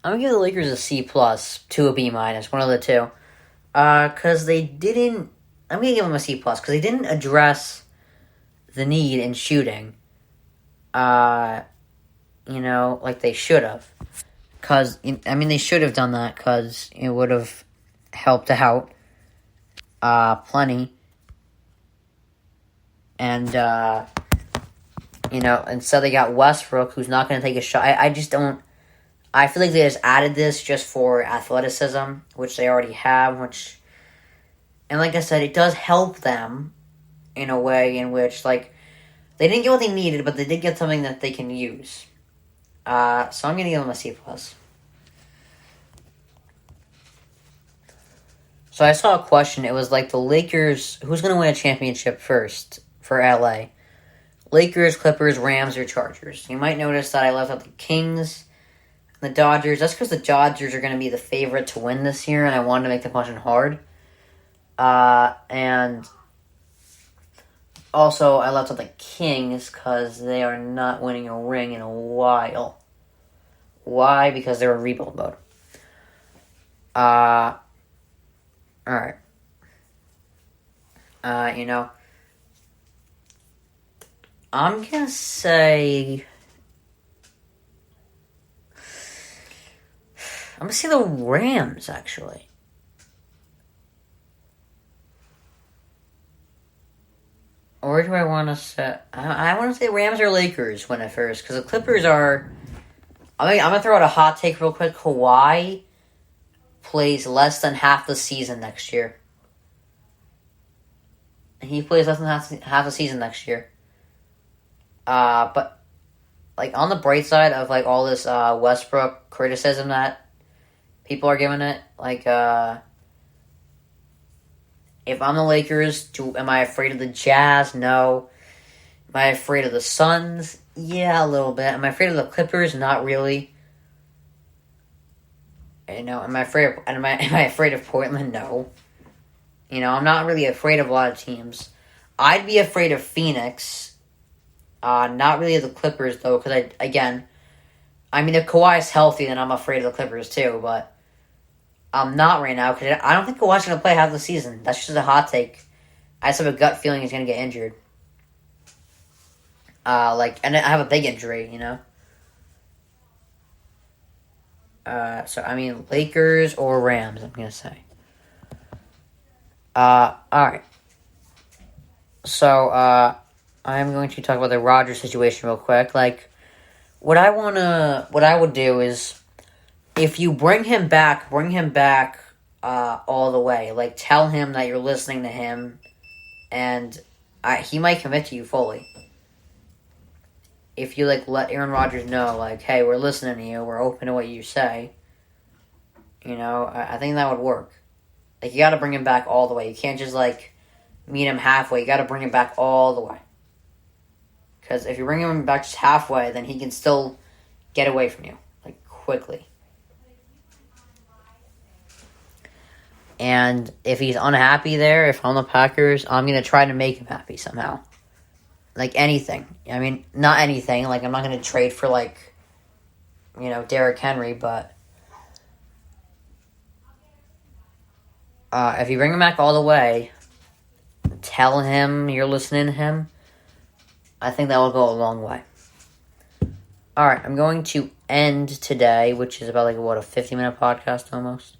I'm gonna give the Lakers a C plus to a B minus, one of the two. Because they didn't. I'm gonna give them a C plus because they didn't address the need in shooting. Like they should have. Because they should have done that because it would have helped out plenty. And instead they got Westbrook, who's not going to take a shot. I just don't. I feel like they just added this just for athleticism, which they already have. And like I said, it does help them in a way in which, like, they didn't get what they needed, but they did get something that they can use. So I'm going to give them a C plus. So I saw a question. It was like the Lakers. Who's going to win a championship first for LA? Lakers, Clippers, Rams, or Chargers? You might notice that I left out the Kings, the Dodgers. That's because the Dodgers are going to be the favorite to win this year, and I wanted to make the question hard. And also, I left out the Kings because they are not winning a ring in a while. Why? Because they're in rebuild mode. Alright. I'm gonna say... I'm gonna say the Rams, actually. Or do I want to say... I want to say Rams or Lakers win it first, because the Clippers are... I'm going to throw out a hot take real quick. Kawhi plays less than half the season next year. He plays less than half the season next year. But, like, on the bright side of, like, all this Westbrook criticism that people are giving it, like, if I'm the Lakers, am I afraid of the Jazz? No. Am I afraid of the Suns? Yeah, a little bit. Am I afraid of the Clippers? Not really. Am I afraid of Portland? No. I'm not really afraid of a lot of teams. I'd be afraid of Phoenix. Not really of the Clippers, though, because if Kawhi's healthy, then I'm afraid of the Clippers, too, but I'm not right now, because I don't think Kawhi's going to play half the season. That's just a hot take. I just have a gut feeling he's going to get injured. And I have a big injury, Lakers or Rams, I'm going to say. Alright. So, I'm going to talk about the Rodgers situation real quick. Like, what I would do is, if you bring him back all the way. Like, tell him that you're listening to him, and he might commit to you fully. If you, like, let Aaron Rodgers know, like, hey, we're listening to you, we're open to what you say, I think that would work. Like, you gotta bring him back all the way. You can't just, like, meet him halfway. You gotta bring him back all the way. Because if you bring him back just halfway, then he can still get away from you, like, quickly. And if he's unhappy there, if I'm the Packers, I'm going to try to make him happy somehow. Like, anything. Not anything. Like, I'm not going to trade for, like, Derrick Henry, but if you bring him back all the way, tell him you're listening to him, I think that will go a long way. Alright, I'm going to end today, which is about, like, a 50-minute podcast almost,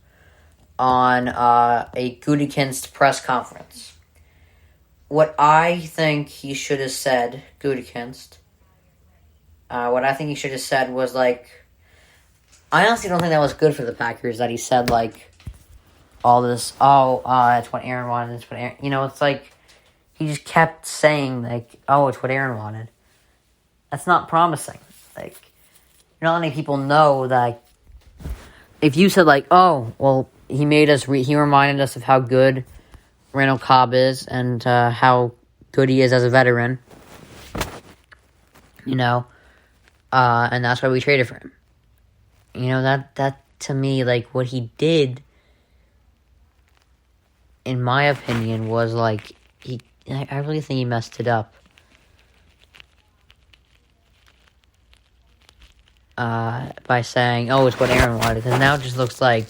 on a Gutekunst press conference. What I think he should have said, Gutekunst, what I think he should have said was, like, I honestly don't think that was good for the Packers, that he said, like, all this, it's what Aaron wanted, it's what Aaron, it's like, he just kept saying, like, it's what Aaron wanted. That's not promising. Like, not many people know that if you said, like, he reminded us of how good Randall Cobb is and how good he is as a veteran, and that's why we traded for him. That to me, like, what he did, in my opinion, was, like, I really think he messed it up. by saying, oh, it's what Aaron wanted. Because now it just looks like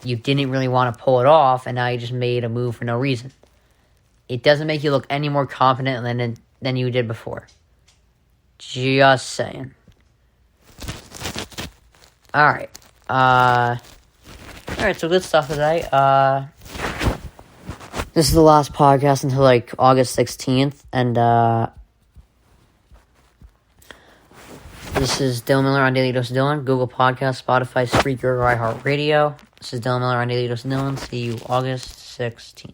you didn't really want to pull it off, and now you just made a move for no reason. It doesn't make you look any more confident than you did before. Just saying. Alright. Alright, so good stuff today. This is the last podcast until, like, August 16th, and, this is Dylan Miller on Daily Dose of Dylan, Google Podcast, Spotify, Spreaker, or iHeartRadio. This is Dylan Miller on Daily Dose of Dylan. See you August 16th.